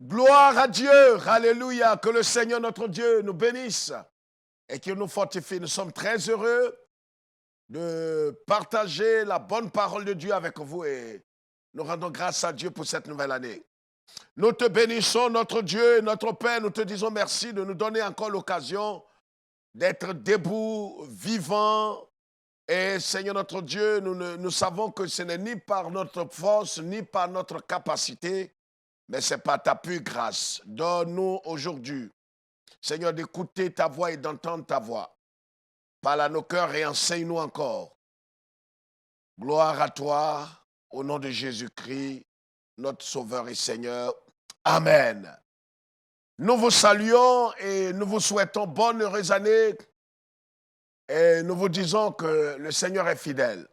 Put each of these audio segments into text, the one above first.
Gloire à Dieu, alléluia, que le Seigneur notre Dieu nous bénisse et qu'il nous fortifie. Nous sommes très heureux de partager la bonne parole de Dieu avec vous et nous rendons grâce à Dieu pour cette nouvelle année. Nous te bénissons, notre Dieu et notre Père, nous te disons merci de nous donner encore l'occasion d'être debout, vivant. Et Seigneur notre Dieu, nous savons que ce n'est ni par notre force, ni par notre capacité, mais c'est par ta pure grâce. Donne-nous aujourd'hui, Seigneur, d'écouter ta voix et d'entendre ta voix. Parle à nos cœurs et enseigne-nous encore. Gloire à toi, au nom de Jésus-Christ, notre Sauveur et Seigneur. Amen. Nous vous saluons et nous vous souhaitons bonne heureuse année. Et nous vous disons que le Seigneur est fidèle.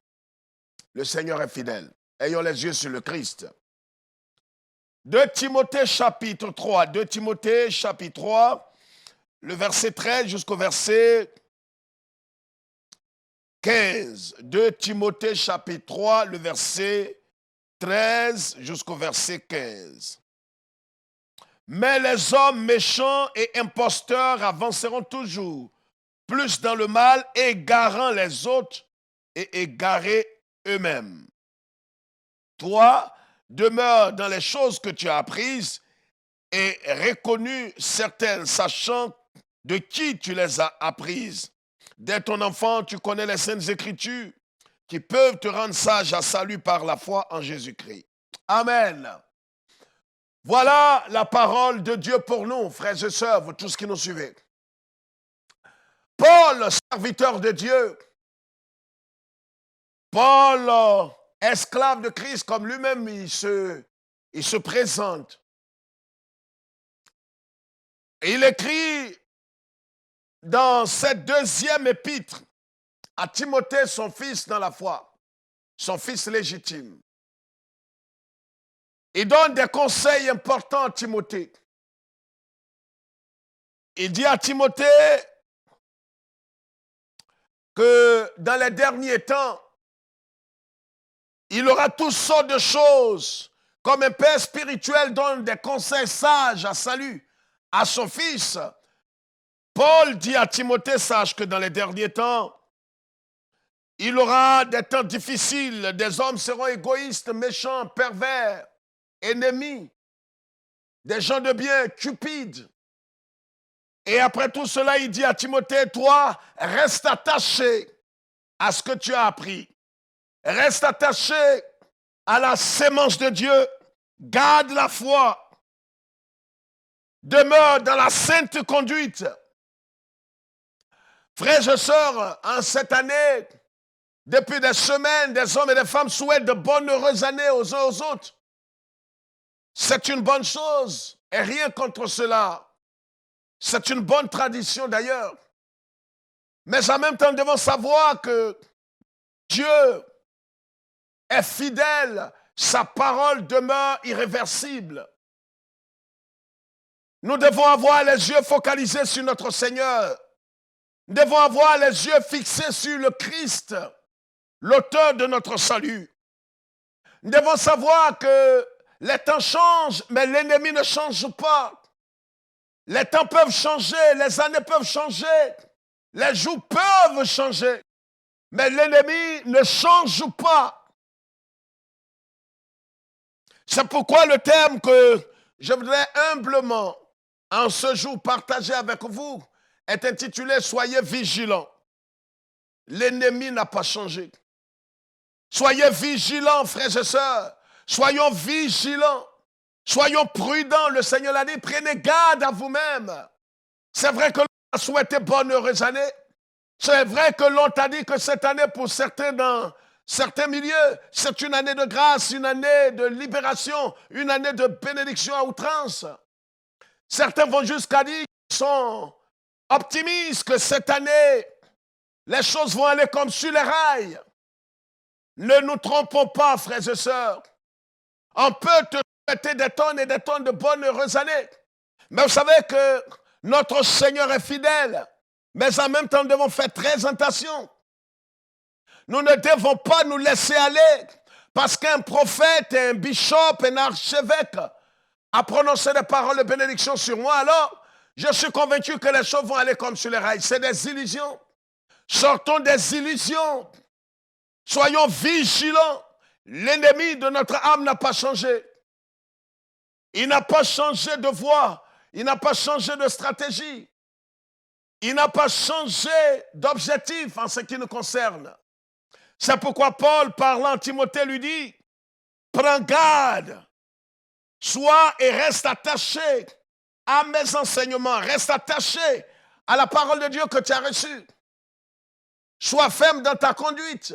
Le Seigneur est fidèle. Ayons les yeux sur le Christ. 2 Timothée chapitre 3, 2 Timothée chapitre 3, le verset 13 jusqu'au verset 15. 2 Timothée chapitre 3, le verset 13 jusqu'au verset 15. Mais les hommes méchants et imposteurs avanceront toujours plus dans le mal, égarant les autres et égarés eux-mêmes. Toi, demeure dans les choses que tu as apprises et reconnues certaines, sachant de qui tu les as apprises. Dès ton enfant, tu connais les saintes écritures qui peuvent te rendre sage à salut par la foi en Jésus-Christ. Amen. Voilà la parole de Dieu pour nous, frères et sœurs, vous tous qui nous suivez. Paul, serviteur de Dieu, Paul, esclave de Christ, comme lui-même il se présente. Et il écrit dans cette deuxième épître à Timothée, son fils dans la foi, son fils légitime. Il donne des conseils importants à Timothée. Il dit à Timothée que dans les derniers temps, il aura toutes sortes de choses, comme un père spirituel donne des conseils sages à salut à son fils. Paul dit à Timothée, sache que dans les derniers temps, il aura des temps difficiles, des hommes seront égoïstes, méchants, pervers, ennemis, des gens de bien, cupides. Et après tout cela, il dit à Timothée, toi, reste attaché à ce que tu as appris. Reste attaché à la sémence de Dieu. Garde la foi. Demeure dans la sainte conduite. Frères et sœurs, en cette année, depuis des semaines, des hommes et des femmes souhaitent de bonnes heureuses années aux uns aux autres. C'est une bonne chose et rien contre cela. C'est une bonne tradition d'ailleurs. Mais en même temps, nous devons savoir que Dieu est fidèle, sa parole demeure irréversible. Nous devons avoir les yeux focalisés sur notre Seigneur. Nous devons avoir les yeux fixés sur le Christ, l'auteur de notre salut. Nous devons savoir que les temps changent, mais l'ennemi ne change pas. Les temps peuvent changer, les années peuvent changer, les jours peuvent changer, mais l'ennemi ne change pas. C'est pourquoi le thème que je voudrais humblement, en ce jour, partager avec vous est intitulé « Soyez vigilants ». L'ennemi n'a pas changé. Soyez vigilants, frères et sœurs. Soyons vigilants. Soyons prudents. Le Seigneur l'a dit, prenez garde à vous-même. C'est vrai que l'on a souhaité bonne heureuse année. C'est vrai que l'on t'a dit que cette année, pour certains dans certains milieux, c'est une année de grâce, une année de libération, une année de bénédiction à outrance. Certains vont jusqu'à dire qu'ils sont optimistes que cette année, les choses vont aller comme sur les rails. Ne nous trompons pas, frères et sœurs. On peut te souhaiter des tonnes et des tonnes de bonnes, heureuses années. Mais vous savez que notre Seigneur est fidèle. Mais en même temps, nous devons faire très attention. Nous ne devons pas nous laisser aller. Parce qu'un prophète, un bishop, un archevêque a prononcé des paroles de bénédiction sur moi, alors je suis convaincu que les choses vont aller comme sur les rails. C'est des illusions. Sortons des illusions. Soyons vigilants. L'ennemi de notre âme n'a pas changé. Il n'a pas changé de voie. Il n'a pas changé de stratégie. Il n'a pas changé d'objectif en ce qui nous concerne. C'est pourquoi Paul, parlant à Timothée, lui dit, prends garde, sois et reste attaché à mes enseignements, reste attaché à la parole de Dieu que tu as reçue. Sois ferme dans ta conduite,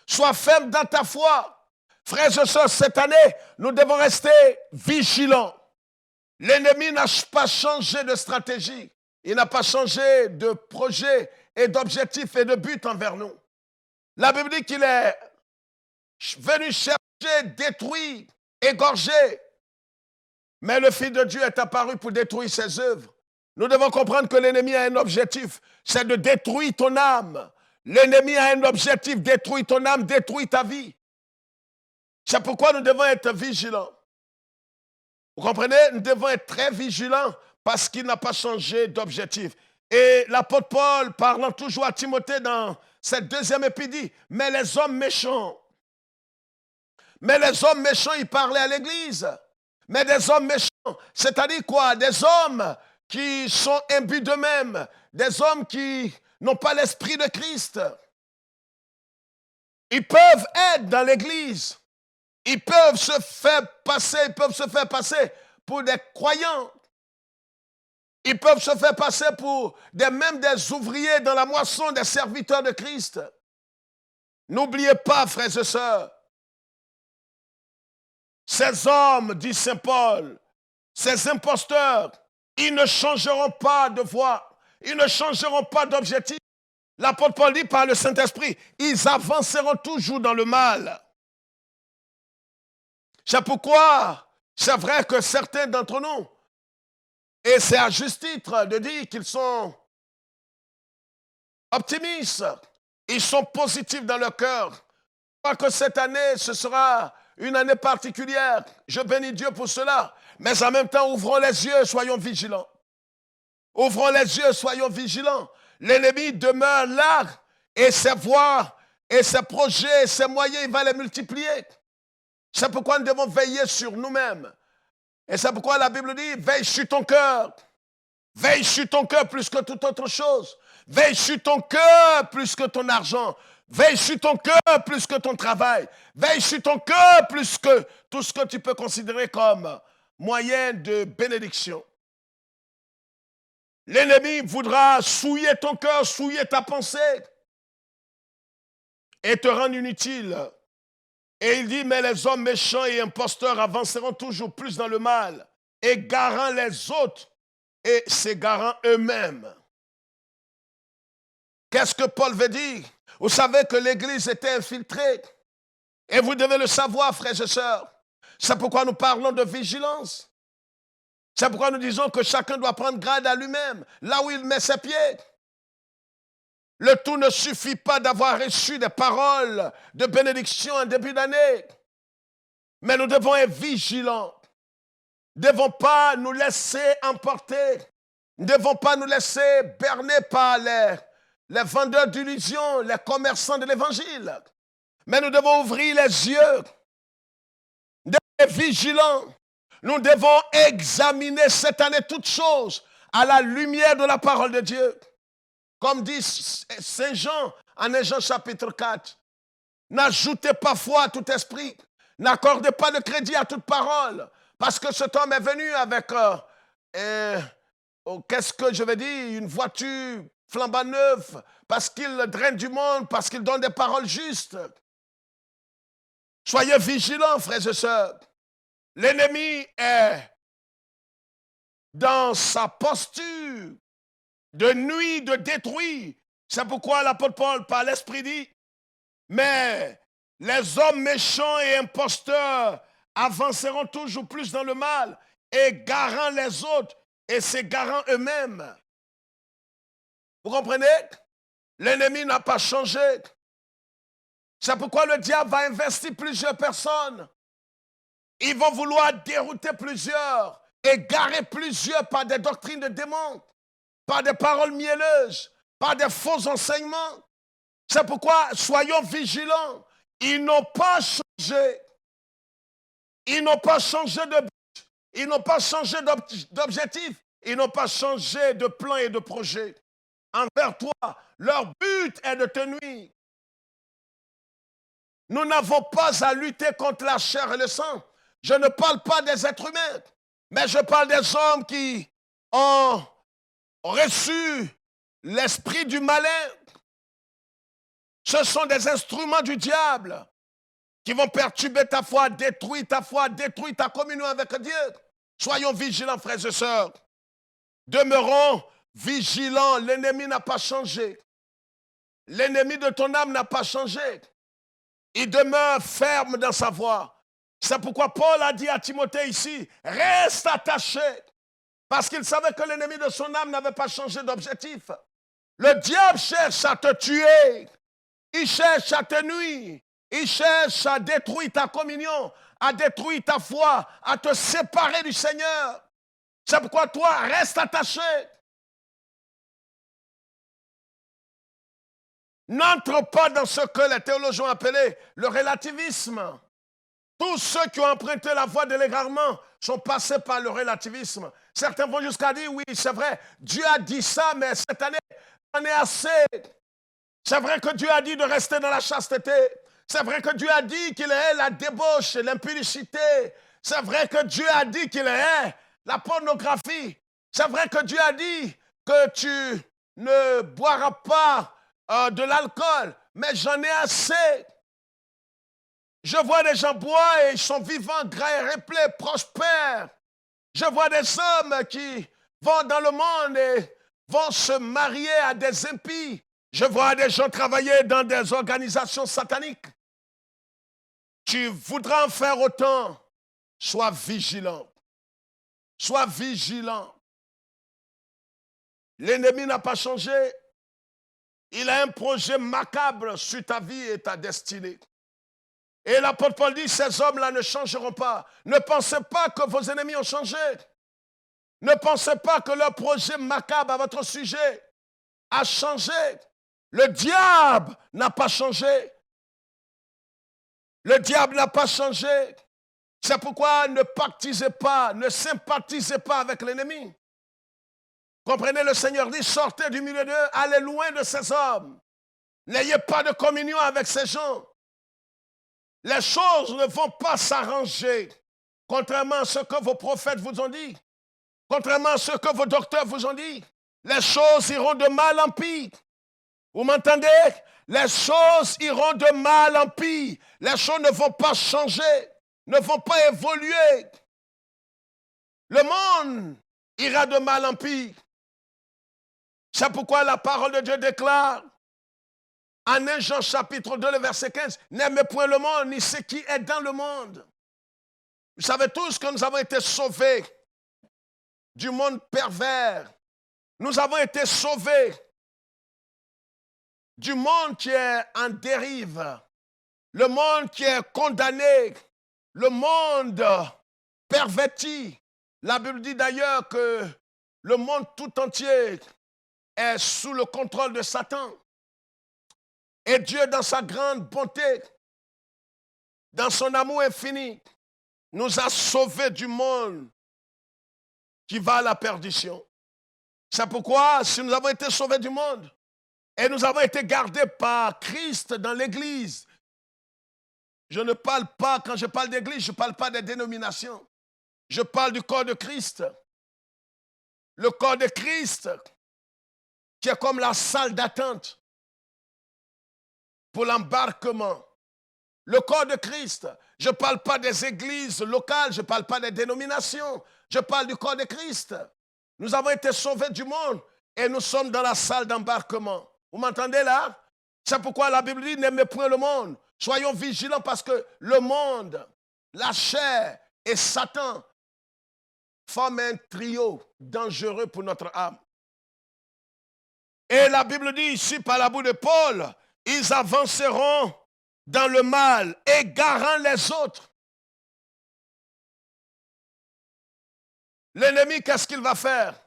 sois ferme dans ta foi. Frères et sœurs, cette année, nous devons rester vigilants. L'ennemi n'a pas changé de stratégie, il n'a pas changé de projet et d'objectif et de but envers nous. La Bible dit qu'il est venu chercher, détruire, égorger. Mais le Fils de Dieu est apparu pour détruire ses œuvres. Nous devons comprendre que l'ennemi a un objectif, c'est de détruire ton âme. L'ennemi a un objectif, détruire ton âme, détruire ta vie. C'est pourquoi nous devons être vigilants. Vous comprenez? Nous devons être très vigilants parce qu'il n'a pas changé d'objectif. Et l'apôtre Paul, parlant toujours à Timothée dans cette deuxième épître, dit, mais les hommes méchants, il parlait à l'église. Mais des hommes méchants, c'est-à-dire quoi? Des hommes qui sont imbus d'eux-mêmes, des hommes qui n'ont pas l'esprit de Christ. Ils peuvent être dans l'église, ils peuvent se faire passer pour des croyants. Ils peuvent se faire passer pour même des ouvriers dans la moisson, des serviteurs de Christ. N'oubliez pas, frères et sœurs, ces hommes, dit Saint Paul, ces imposteurs, ils ne changeront pas de voie, ils ne changeront pas d'objectif. L'apôtre Paul dit par le Saint-Esprit, ils avanceront toujours dans le mal. C'est pourquoi c'est vrai que certains d'entre nous, et c'est à juste titre de dire qu'ils sont optimistes, ils sont positifs dans leur cœur. Je crois que cette année, ce sera une année particulière. Je bénis Dieu pour cela. Mais en même temps, ouvrons les yeux, soyons vigilants. Ouvrons les yeux, soyons vigilants. L'ennemi demeure là et ses voies, et ses projets, et ses moyens, il va les multiplier. C'est pourquoi nous devons veiller sur nous-mêmes. Et c'est pourquoi la Bible dit, veille sur ton cœur. Veille sur ton cœur plus que toute autre chose. Veille sur ton cœur plus que ton argent. Veille sur ton cœur plus que ton travail. Veille sur ton cœur plus que tout ce que tu peux considérer comme moyen de bénédiction. L'ennemi voudra souiller ton cœur, souiller ta pensée et te rendre inutile. Et il dit, mais les hommes méchants et imposteurs avanceront toujours plus dans le mal, égarant les autres et s'égarant eux-mêmes. Qu'est-ce que Paul veut dire? Vous savez que l'Église était infiltrée. Et vous devez le savoir, frères et sœurs. C'est pourquoi nous parlons de vigilance. C'est pourquoi nous disons que chacun doit prendre garde à lui-même, là où il met ses pieds. Le tout ne suffit pas d'avoir reçu des paroles de bénédiction en début d'année. Mais nous devons être vigilants. Nous ne devons pas nous laisser emporter. Nous ne devons pas nous laisser berner par les vendeurs d'illusions, les commerçants de l'évangile. Mais nous devons ouvrir les yeux. Nous devons être vigilants. Nous devons examiner cette année toutes choses à la lumière de la parole de Dieu. Comme dit Saint Jean en 1 Jean chapitre 4, n'ajoutez pas foi à tout esprit, n'accordez pas de crédit à toute parole, parce que cet homme est venu avec, qu'est-ce que je vais dire, une voiture flambant neuve, parce qu'il draine du monde, parce qu'il donne des paroles justes. Soyez vigilants, frères et sœurs. L'ennemi est dans sa posture de nuit, de détruire. C'est pourquoi l'apôtre Paul, par l'Esprit, dit, mais les hommes méchants et imposteurs avanceront toujours plus dans le mal, égarant les autres et s'égarant eux-mêmes. Vous comprenez? L'ennemi n'a pas changé. C'est pourquoi le diable va investir plusieurs personnes. Ils vont vouloir dérouter plusieurs, égarer plusieurs par des doctrines de démons, par des paroles mielleuses, par des faux enseignements. C'est pourquoi soyons vigilants. Ils n'ont pas changé. Ils n'ont pas changé de but. Ils n'ont pas changé d'objectif. Ils n'ont pas changé de plan et de projet. Envers toi, leur but est de te nuire. Nous n'avons pas à lutter contre la chair et le sang. Je ne parle pas des êtres humains, mais je parle des hommes qui ont reçu l'esprit du malin. Ce sont des instruments du diable qui vont perturber ta foi, détruire ta communion avec Dieu. Soyons vigilants, frères et sœurs. Demeurons vigilants. L'ennemi n'a pas changé. L'ennemi de ton âme n'a pas changé. Il demeure ferme dans sa voie. C'est pourquoi Paul a dit à Timothée ici, reste attaché. Parce qu'il savait que l'ennemi de son âme n'avait pas changé d'objectif. Le diable cherche à te tuer. Il cherche à te nuire. Il cherche à détruire ta communion, à détruire ta foi, à te séparer du Seigneur. C'est pourquoi toi, reste attaché. N'entre pas dans ce que les théologiens ont appelé le relativisme. Tous ceux qui ont emprunté la voie de l'égarement sont passés par le relativisme. Certains vont jusqu'à dire, oui, c'est vrai, Dieu a dit ça, mais cette année, on est assez. C'est vrai que Dieu a dit de rester dans la chasteté. C'est vrai que Dieu a dit qu'il est la débauche, l'impudicité. C'est vrai que Dieu a dit qu'il est la pornographie. C'est vrai que Dieu a dit que tu ne boiras pas de l'alcool. Mais j'en ai assez. Je vois des gens boire et ils sont vivants, gras et replets, prospères. Je vois des hommes qui vont dans le monde et vont se marier à des impies. Je vois des gens travailler dans des organisations sataniques. Tu voudras en faire autant. Sois vigilant. Sois vigilant. L'ennemi n'a pas changé. Il a un projet macabre sur ta vie et ta destinée. Et l'apôtre Paul dit, ces hommes-là ne changeront pas. Ne pensez pas que vos ennemis ont changé. Ne pensez pas que leur projet macabre à votre sujet a changé. Le diable n'a pas changé. Le diable n'a pas changé. C'est pourquoi ne pactisez pas, ne sympathisez pas avec l'ennemi. Comprenez, le Seigneur dit, sortez du milieu d'eux, allez loin de ces hommes. N'ayez pas de communion avec ces gens. Les choses ne vont pas s'arranger, contrairement à ce que vos prophètes vous ont dit, contrairement à ce que vos docteurs vous ont dit. Les choses iront de mal en pire. Vous m'entendez? Les choses iront de mal en pire. Les choses ne vont pas changer, ne vont pas évoluer. Le monde ira de mal en pire. C'est pourquoi la parole de Dieu déclare en 1 Jean chapitre 2, le verset 15, n'aimez point le monde, ni ce qui est dans le monde. Vous savez tous que nous avons été sauvés du monde pervers. Nous avons été sauvés du monde qui est en dérive, le monde qui est condamné, le monde perverti. La Bible dit d'ailleurs que le monde tout entier est sous le contrôle de Satan. Et Dieu, dans sa grande bonté, dans son amour infini, nous a sauvés du monde qui va à la perdition. C'est pourquoi, si nous avons été sauvés du monde et nous avons été gardés par Christ dans l'Église, je ne parle pas, quand je parle d'Église, je ne parle pas des dénominations. Je parle du corps de Christ. Le corps de Christ, qui est comme la salle d'attente pour l'embarquement. Le corps de Christ. Je ne parle pas des églises locales, je ne parle pas des dénominations. Je parle du corps de Christ. Nous avons été sauvés du monde et nous sommes dans la salle d'embarquement. Vous m'entendez là? C'est pourquoi la Bible dit, n'aimez point le monde. Soyons vigilants parce que le monde la chair et Satan forment un trio dangereux pour notre âme. Et la Bible dit ici, par la bouche de Paul, ils avanceront dans le mal, égarant les autres. L'ennemi, qu'est-ce qu'il va faire?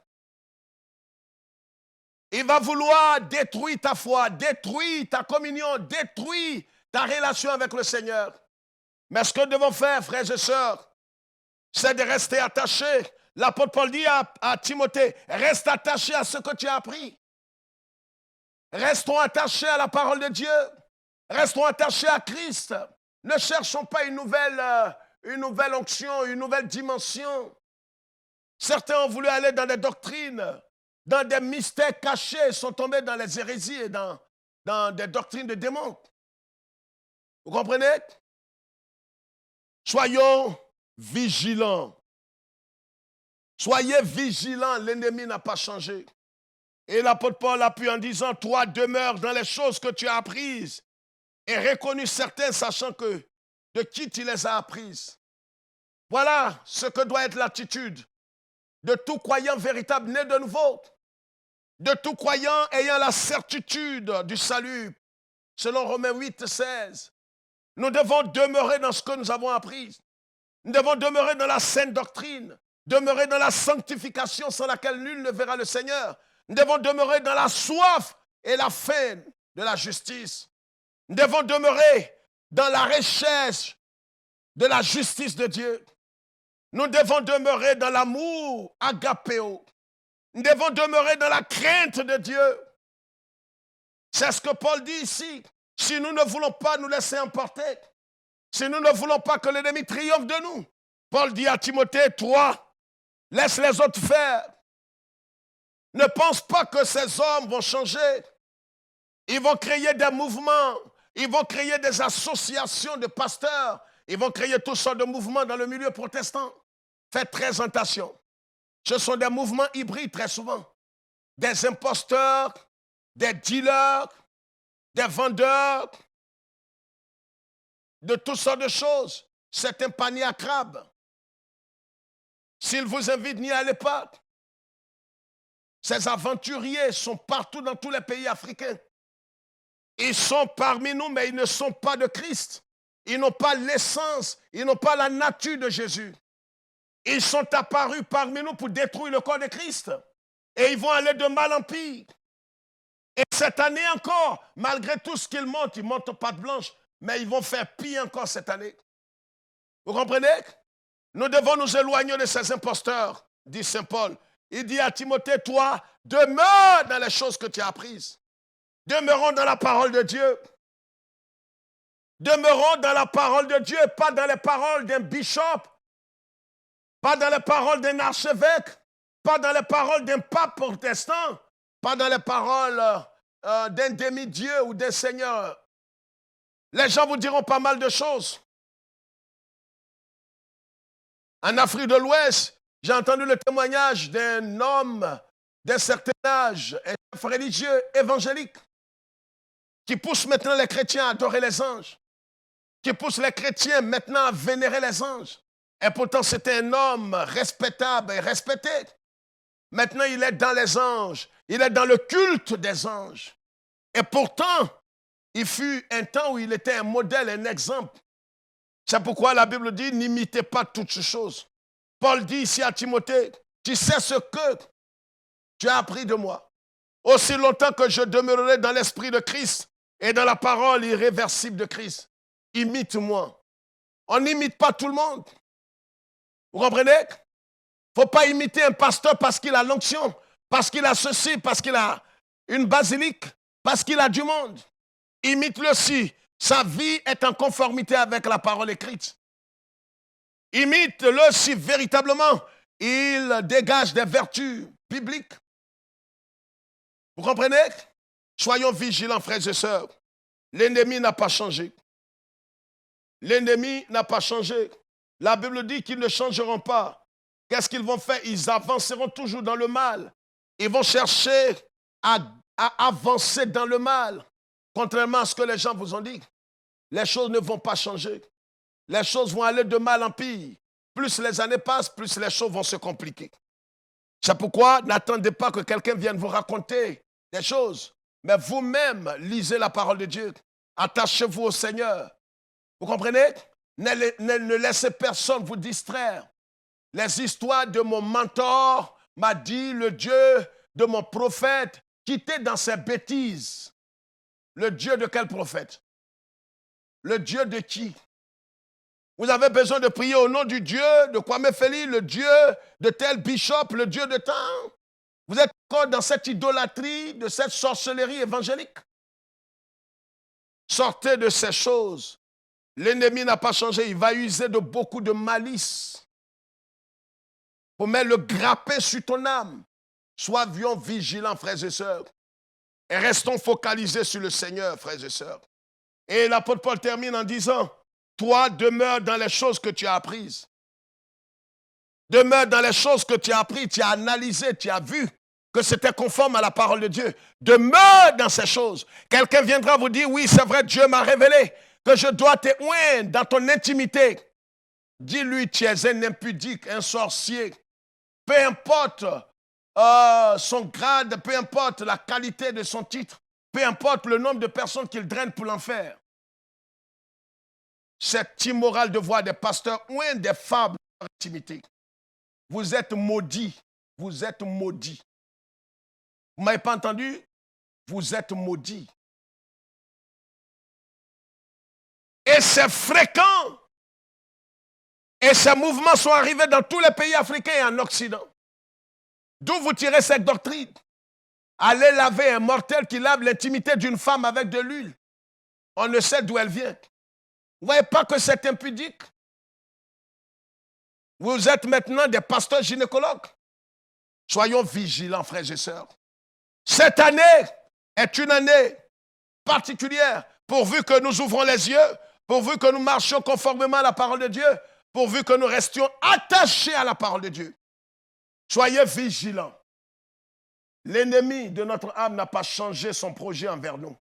Il va vouloir détruire ta foi, détruire ta communion, détruire ta relation avec le Seigneur. Mais ce que nous devons faire, frères et sœurs, c'est de rester attachés. L'apôtre Paul dit à Timothée, reste attaché à ce que tu as appris. Restons attachés à la parole de Dieu. Restons attachés à Christ. Ne cherchons pas une nouvelle onction, une nouvelle dimension. Certains ont voulu aller dans des doctrines, dans des mystères cachés, sont tombés dans les hérésies et dans des doctrines de démons. Vous comprenez? Soyons vigilants. Soyez vigilants, l'ennemi n'a pas changé. Et l'apôtre Paul appuie en disant, toi demeure dans les choses que tu as apprises et reconnu certaines, sachant que de qui tu les as apprises. Voilà ce que doit être l'attitude de tout croyant véritable né de nouveau, de tout croyant ayant la certitude du salut, selon Romains 8, 16. Nous devons demeurer dans ce que nous avons appris. Nous devons demeurer dans la saine doctrine, demeurer dans la sanctification sans laquelle nul ne verra le Seigneur. Nous devons demeurer dans la soif et la faim de la justice. Nous devons demeurer dans la recherche de la justice de Dieu. Nous devons demeurer dans l'amour agapéo. Nous devons demeurer dans la crainte de Dieu. C'est ce que Paul dit ici. Si nous ne voulons pas nous laisser emporter, si nous ne voulons pas que l'ennemi triomphe de nous, Paul dit à Timothée, toi, laisse les autres faire. Ne pense pas que ces hommes vont changer. Ils vont créer des mouvements, ils vont créer des associations de pasteurs, ils vont créer toutes sortes de mouvements dans le milieu protestant. Faites très attention. Ce sont des mouvements hybrides très souvent. Des imposteurs, des dealers, des vendeurs, de toutes sortes de choses. C'est un panier à crabes. S'ils vous invitent, n'y allez pas. Ces aventuriers sont partout dans tous les pays africains. Ils sont parmi nous, mais ils ne sont pas de Christ. Ils n'ont pas l'essence, ils n'ont pas la nature de Jésus. Ils sont apparus parmi nous pour détruire le corps de Christ. Et ils vont aller de mal en pire. Et cette année encore, malgré tout ce qu'ils montent, ils montent aux pattes blanches, mais ils vont faire pire encore cette année. Vous comprenez? Nous devons nous éloigner de ces imposteurs, dit Saint Paul. Il dit à Timothée, toi, demeure dans les choses que tu as apprises. Demeurons dans la parole de Dieu. Demeurons dans la parole de Dieu, pas dans les paroles d'un bishop, pas dans les paroles d'un archevêque, pas dans les paroles d'un pape protestant, pas dans les paroles d'un demi-dieu ou d'un seigneur. Les gens vous diront pas mal de choses. En Afrique de l'Ouest, j'ai entendu le témoignage d'un homme d'un certain âge, un chef religieux évangélique, qui pousse maintenant les chrétiens à adorer les anges, qui pousse les chrétiens maintenant à vénérer les anges. Et pourtant, c'était un homme respectable et respecté. Maintenant, il est dans les anges. Il est dans le culte des anges. Et pourtant, il fut un temps où il était un modèle, un exemple. C'est pourquoi la Bible dit, n'imitez pas toutes ces choses. Paul dit ici à Timothée, tu sais ce que tu as appris de moi. Aussi longtemps que je demeurerai dans l'esprit de Christ et dans la parole irréversible de Christ, imite-moi. On n'imite pas tout le monde. Vous comprenez? Il ne faut pas imiter un pasteur parce qu'il a l'onction, parce qu'il a ceci, parce qu'il a une basilique, parce qu'il a du monde. Imite-le si sa vie est en conformité avec la parole écrite. Imite-le si véritablement il dégage des vertus bibliques. Vous comprenez? Soyons vigilants, frères et sœurs. L'ennemi n'a pas changé. L'ennemi n'a pas changé. La Bible dit qu'ils ne changeront pas. Qu'est-ce qu'ils vont faire? Ils avanceront toujours dans le mal. Ils vont chercher à avancer dans le mal. Contrairement à ce que les gens vous ont dit, les choses ne vont pas changer. les choses vont aller de mal en pire. Plus les années passent, plus les choses vont se compliquer. C'est pourquoi n'attendez pas que quelqu'un vienne vous raconter des choses. Mais vous-même, lisez la parole de Dieu. Attachez-vous au Seigneur. Vous comprenez? Ne laissez personne vous distraire. Les histoires de mon mentor m'a dit, le Dieu de mon prophète, quittez dans ses bêtises. Le Dieu de quel prophète? Le Dieu de qui? Vous avez besoin de prier au nom du Dieu de Kwame Feli, le Dieu de tel bishop, le Dieu de tant. Vous êtes encore dans cette idolâtrie, de cette sorcellerie évangélique. Sortez de ces choses. L'ennemi n'a pas changé, il va user de beaucoup de malice pour mettre le grappin sur ton âme. Soyons vigilants, frères et sœurs, et restons focalisés sur le Seigneur, frères et sœurs. Et l'apôtre Paul termine en disant, toi, demeure dans les choses que tu as apprises. Demeure dans les choses que tu as apprises, tu as analysé, tu as vu que c'était conforme à la parole de Dieu. Demeure dans ces choses. Quelqu'un viendra vous dire, oui, c'est vrai, Dieu m'a révélé que je dois te dans ton intimité. Dis-lui, tu es un impudique, un sorcier. Peu importe son grade, peu importe la qualité de son titre, peu importe le nombre de personnes qu'il draine pour l'enfer. C'est immoral de voir des pasteurs ou des femmes dans l'intimité. Vous êtes maudits. Vous êtes maudits. Vous ne m'avez pas entendu? Vous êtes maudits. Et c'est fréquent. Et ces mouvements sont arrivés dans tous les pays africains et en Occident. D'où vous tirez cette doctrine? Allez laver un mortel qui lave l'intimité d'une femme avec de l'huile. On ne sait d'où elle vient. Vous ne voyez pas que c'est impudique? Vous êtes maintenant des pasteurs gynécologues. Soyons vigilants, frères et sœurs. Cette année est une année particulière, pourvu que nous ouvrons les yeux, pourvu que nous marchions conformément à la parole de Dieu, pourvu que nous restions attachés à la parole de Dieu. Soyez vigilants. L'ennemi de notre âme n'a pas changé son projet envers nous.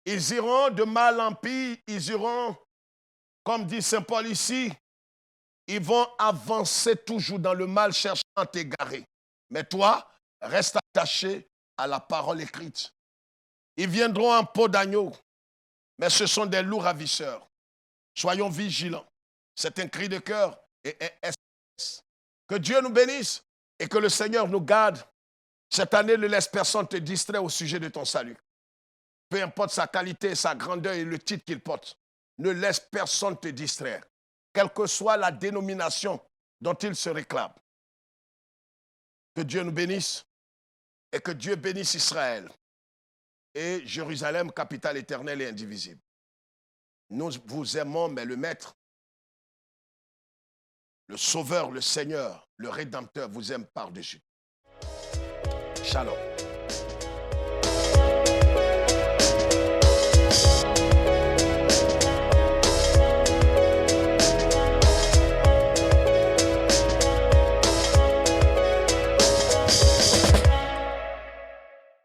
Ils iront de mal en pire, ils iront, comme dit Saint Paul ici, ils vont avancer toujours dans le mal cherchant à t'égarer. Mais toi, reste attaché à la parole écrite. Ils viendront en peau d'agneau, mais ce sont des loups ravisseurs. Soyons vigilants. C'est un cri de cœur et un SOS. Que Dieu nous bénisse et que le Seigneur nous garde. Cette année, ne laisse personne te distraire au sujet de ton salut. Peu importe sa qualité, sa grandeur et le titre qu'il porte, ne laisse personne te distraire, quelle que soit la dénomination dont il se réclame. Que Dieu nous bénisse et que Dieu bénisse Israël et Jérusalem, capitale éternelle et indivisible. Nous vous aimons, mais le Maître, le Sauveur, le Seigneur, le Rédempteur vous aime par-dessus. Shalom.